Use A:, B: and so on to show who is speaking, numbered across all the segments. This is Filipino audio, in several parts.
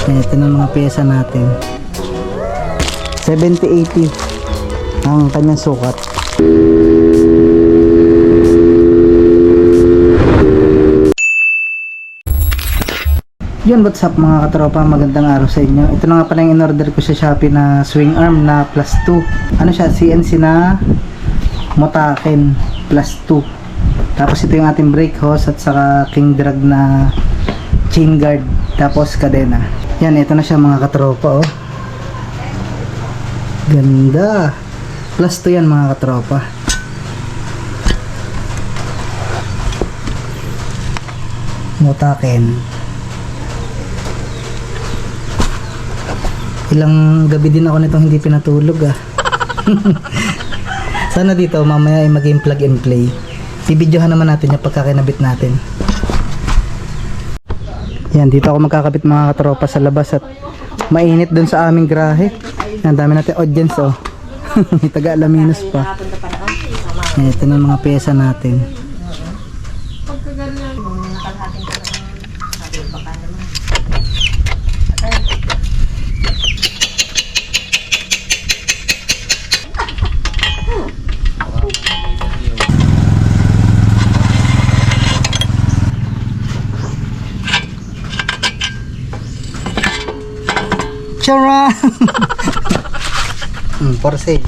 A: Yan, ito na mga pyesa natin. 70-80 ang kanyang sukat. Yun, what's up mga katropa, magandang araw sa inyo. Ito na nga pala yung in-order ko sa Shopee na swing arm na plus 2. Ano siya, CNC na Motaken plus 2. Tapos ito yung ating brake hose at saka king drag na chain guard. Tapos kadena. Yan, ito na siya mga katropa, oh. Ganda. Plus 2 yan mga katropa. Motaken. Ilang gabi din ako nitong hindi pinatulog Sana dito mamaya ay maging plug and play. I-videohan naman natin yung pagkakinabit natin. Yan, dito ako magkakabit mga katropa sa labas at mainit dun sa aming garahe. Ang dami natin audience, oh. May taga-Alaminos pa. Yan, ito na mga pyesa natin. Chara! For sale.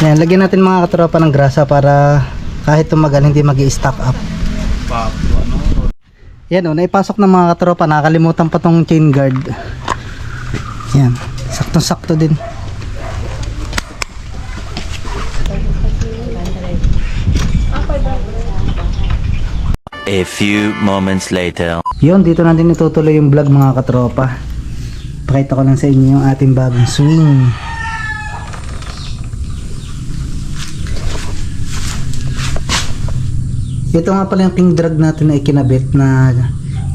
A: Yan, lagyan natin mga katropa ng grasa para kahit tumagal hindi magi-stack up. Yan, oh, naipasok ng mga katropa. Nakakalimutan pa tong chain guard. Yan, saktong-sakto din.
B: A few moments later.
A: Yun, dito natin itutuloy yung vlog mga katropa. Pakita ko lang sa inyo yung ating bagong swing. Ito nga pala yung king drag natin na ikinabit na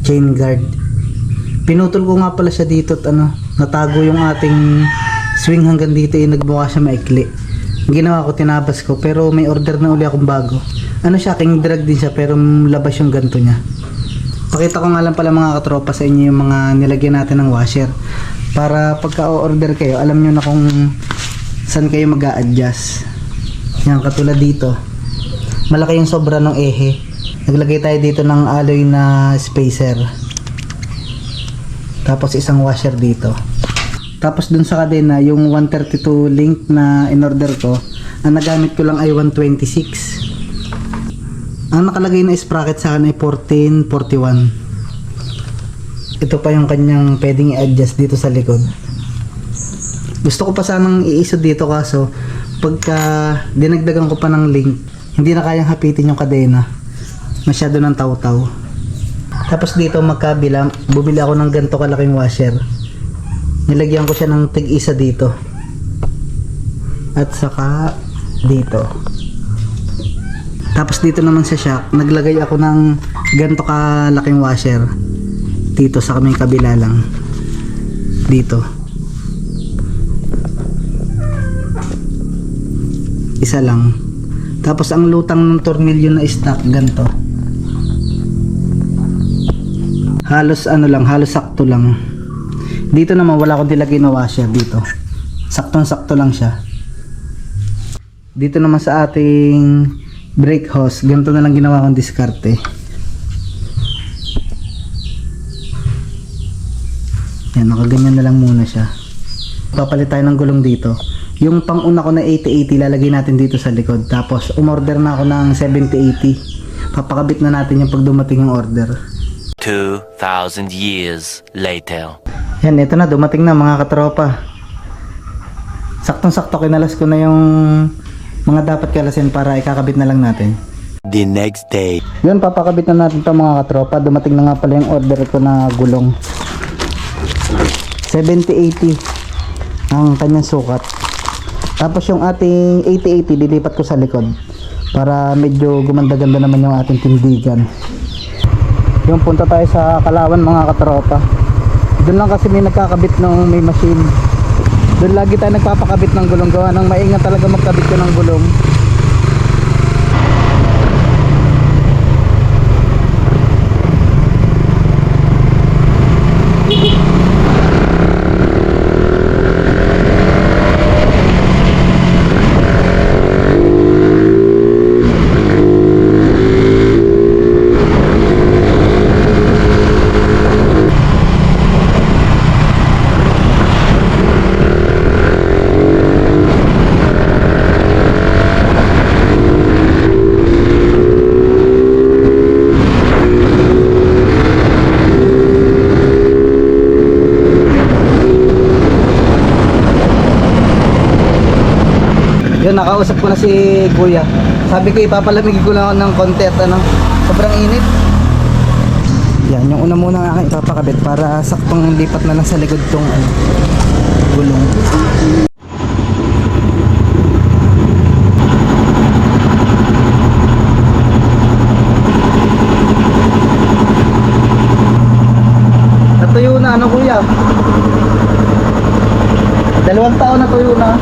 A: chain guard. Pinutol ko nga pala siya dito at natago yung ating swing hanggang dito, nagmukha siya maikli. Ginawa ko, tinabas ko, pero may order na uli akong bago. Ano siya, king drag din siya pero labas yung ganto niya. Pakita ko nga lang pala mga katropa sa inyo yung mga nilagyan natin ng washer. Para pagka o-order kayo, alam nyo na kung saan kayo mag-a-adjust. Yan, katulad dito. Malaki yung sobra ng ehe. Naglagay tayo dito ng alloy na spacer. Tapos isang washer dito. Tapos dun sa kadena, yung 132 link na in-order ko, ang nagamit ko lang ay 126. Ang nakalagay na sprocket sa akin ay 1441. Ito pa yung kanyang pwedeng i-adjust dito sa likod. Gusto ko pa sanang i-isod dito kaso pagka dinagdagan ko pa ng link, hindi na kayang hapitin yung kadena. Masyado ng taw-taw. Tapos dito magkabila, bumili ako ng ganito kalaking washer. Nilagyan ko siya ng tig-isa dito. At saka dito. Tapos dito naman sa shock, naglagay ako ng ganito kalaking washer. Dito sa kaming kabila lang. Dito. Isa lang. Tapos ang lutang ng tornilyo na stock, ganito. Halos halos sakto lang. Dito naman wala akong nilagay na washer dito. Saktong-sakto lang siya. Dito naman sa ating brake hose, ganito na lang ginawa kong diskarte. Yan, nakaganyan na lang muna siya. Papalit tayo ng gulong dito. Yung pang-una ko na 80-80 lalagay natin dito sa likod. Tapos umorder na ako ng 70-80. Papakabit na natin yung pag dumating yung order.
B: 2,000 years later.
A: Yan, ito na, dumating na mga katropa. Saktong-sakto kinalas ko na yung mga dapat kalasin para ikakabit na lang natin.
B: The next day.
A: Yun, papakabit na natin ito mga katropa. Dumating na nga pala yung order ko na gulong. 70-80 ang kanyang sukat. Tapos yung ating 80-80 dilipat ko sa likod para medyo gumanda-ganda naman yung ating tindigan. Yung punta tayo sa Kalawan mga katropa. Doon lang kasi may nagkakabit ng may machine. Doon lagi tayo nagpapakabit ng gulong. Gawa ng maingat talaga magkabit ko ng gulong. nakausap ko na si kuya. Sabi ko ipapalamig ko lang ako ng konti at ano, sobrang init. Yan, yung una muna nga aking ipapakabit para saktong lipat na lang sa likod tong ano, gulong. Natuyo na ano kuya? 2 taon na tuyo na.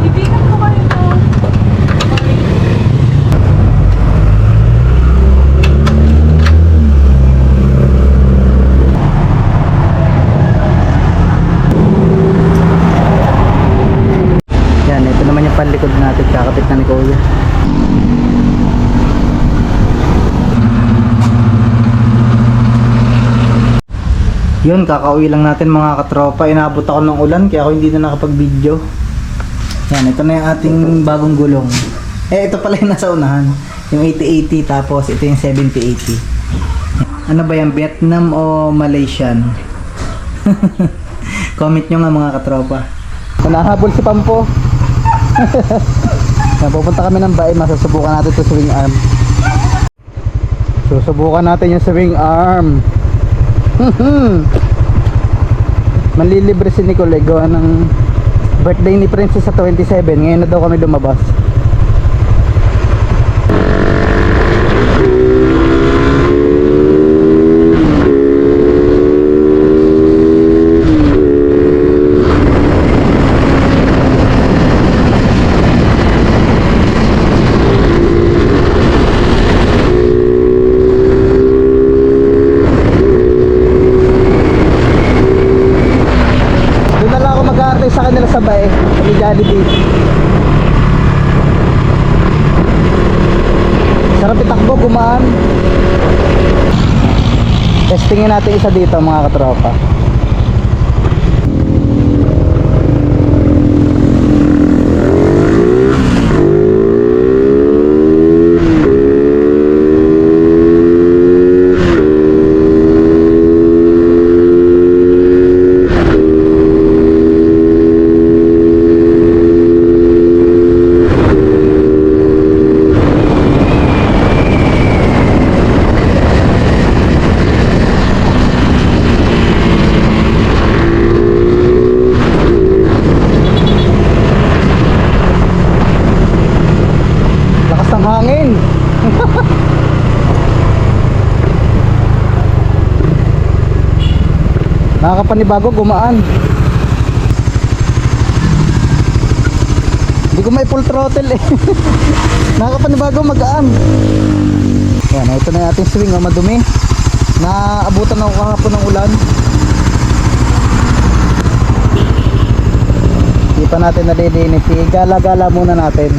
C: Ibigan ko kayo to.
A: Yan, ito naman yung panlikod natin, kakapit na ni kuya. Yun, kakauwi lang natin mga katropa. Inabot ako ng ulan kaya ako hindi na nakapag-video. Yan, ito na yung ating bagong gulong. Ito pala yung nasa unahan. Yung 8080 tapos ito yung 7080. Ano ba yan? Vietnam o Malaysian? Comment nyo nga mga katropa. Nahabol si Pampo. Pupunta kami ng bae, masusubukan natin ito swing arm. Susubukan natin yung swing arm. Manlilibre si Nicole gawa ng birthday ni Princess sa 27. Ngayon na daw kami lumabas. Sa kanila sa bae, sa Jollibee. Sarap itakbo, gumaan. Testingin natin isa dito mga katropa. Hangin. Nakakapanibago, gumaan. Hindi ko may full throttle eh. Nakakapanibago, magaan. Yan, ito na yung ating swing, oh, madumi. Naabutan ako kahapon ng ulan. Hindi pa natin nalilinis. Gala-gala muna natin.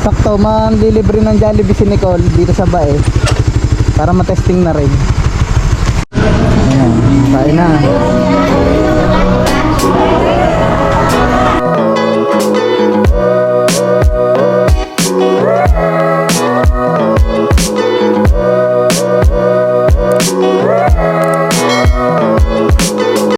A: Sakto, manlilibre ng Jollibee si Nicole dito sa bae para matesting na rin. Ayan, kain na.